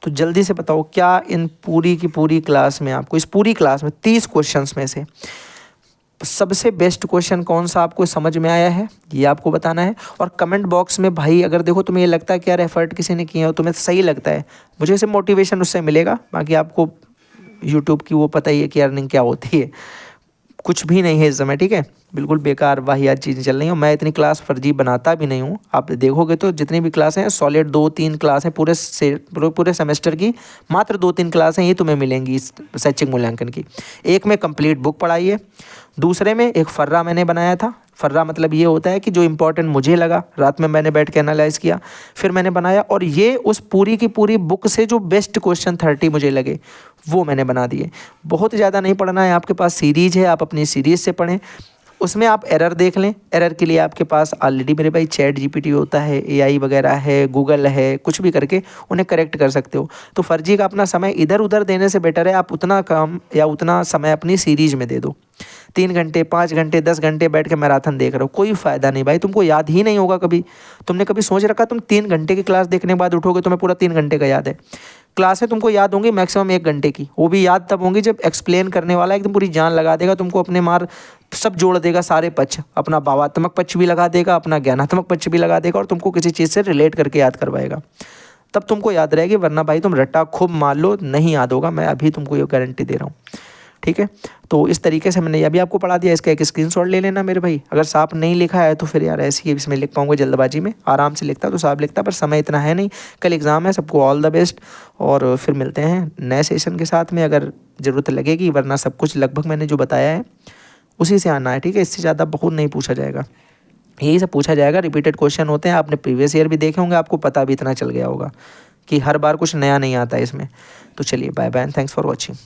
तो जल्दी से बताओ, क्या इन पूरी की पूरी क्लास में आपको, इस पूरी क्लास में 30 क्वेश्चंस में से सबसे बेस्ट क्वेश्चन कौन सा आपको समझ में आया है, ये आपको बताना है। और कमेंट बॉक्स में भाई अगर देखो तुम्हें ये लगता है कि यार एफर्ट किसी ने किया हो, तुम्हें सही लगता है, मुझे से मोटिवेशन उससे मिलेगा। बाकी आपको यूट्यूब की वो पता ही है कि अर्निंग क्या होती है, कुछ भी नहीं है इस समय, ठीक है, बिल्कुल बेकार वाहियात चीज़ें चल रही हैं। मैं इतनी क्लास फर्जी बनाता भी नहीं हूँ, आप देखोगे तो जितनी भी क्लास हैं सॉलिड 2-3 क्लास हैं पूरे सेमेस्टर की, मात्र 2-3 क्लास हैं ये तुम्हें मिलेंगी इस शैक्षिक मूल्यांकन की। एक में कंप्लीट बुक पढ़ाई है, दूसरे में एक फर्रा मैंने बनाया था। फर्रा मतलब ये होता है कि जो इंपॉर्टेंट मुझे लगा, रात में मैंने बैठ के एनालाइज किया, फिर मैंने बनाया, और ये उस पूरी की पूरी बुक से जो बेस्ट क्वेश्चन 30 मुझे लगे वो मैंने बना दिए। बहुत ज़्यादा नहीं पढ़ना है, आपके पास सीरीज़ है, आप अपनी सीरीज़ से पढ़ें, उसमें आप एरर देख लें। एरर के लिए आपके पास ऑलरेडी मेरे भाई चैट जीपीटी होता है, एआई वगैरह है, गूगल है, कुछ भी करके उन्हें करेक्ट कर सकते हो। तो फर्जी का अपना समय इधर उधर देने से बेटर है आप उतना काम या उतना समय अपनी सीरीज में दे दो। 3 घंटे 5 घंटे 10 घंटे बैठ के मैराथन देख रहे हो, कोई फ़ायदा नहीं भाई, तुमको याद ही नहीं होगा कभी। तुमने कभी सोच रखा तुम 3 घंटे की क्लास देखने के बाद उठोगे तुम्हें पूरा 3 घंटे का याद है? क्लासें तुमको याद होंगी मैक्सिमम 1 घंटे की, वो भी याद तब होंगी जब एक्सप्लेन करने वाला एकदम पूरी जान लगा देगा, तुमको अपने मार सब जोड़ देगा, सारे पक्ष, अपना भावात्मक पक्ष भी लगा देगा, अपना ज्ञानात्मक पक्ष भी लगा देगा, और तुमको किसी चीज़ से रिलेट करके याद करवाएगा, तब तुमको याद रहेगी। वरना भाई तुम रट्टा खूब मार लो, नहीं याद होगा, मैं अभी तुमको ये गारंटी दे रहा हूँ, ठीक है। तो इस तरीके से मैंने अभी आपको पढ़ा दिया, इसका एक स्क्रीनशॉट ले लेना मेरे भाई। अगर साफ नहीं लिखा है तो फिर यार ऐसे ही इसमें लिख पाऊंगा जल्दबाजी में, आराम से लिखता तो साफ लिखता, पर समय इतना है नहीं। कल एग्ज़ाम है, सबको ऑल द बेस्ट, और फिर मिलते हैं नए सेशन के साथ में अगर ज़रूरत लगेगी, वरना सब कुछ लगभग मैंने जो बताया है उसी से आना है, ठीक है। इससे ज़्यादा बहुत नहीं पूछा जाएगा, यही सब पूछा जाएगा। रिपीटेड क्वेश्चन होते हैं, आपने प्रीवियस ईयर भी देखे होंगे, आपको पता भी इतना चल गया होगा कि हर बार कुछ नया नहीं आता है इसमें। तो चलिए bye bye, thanks for watching.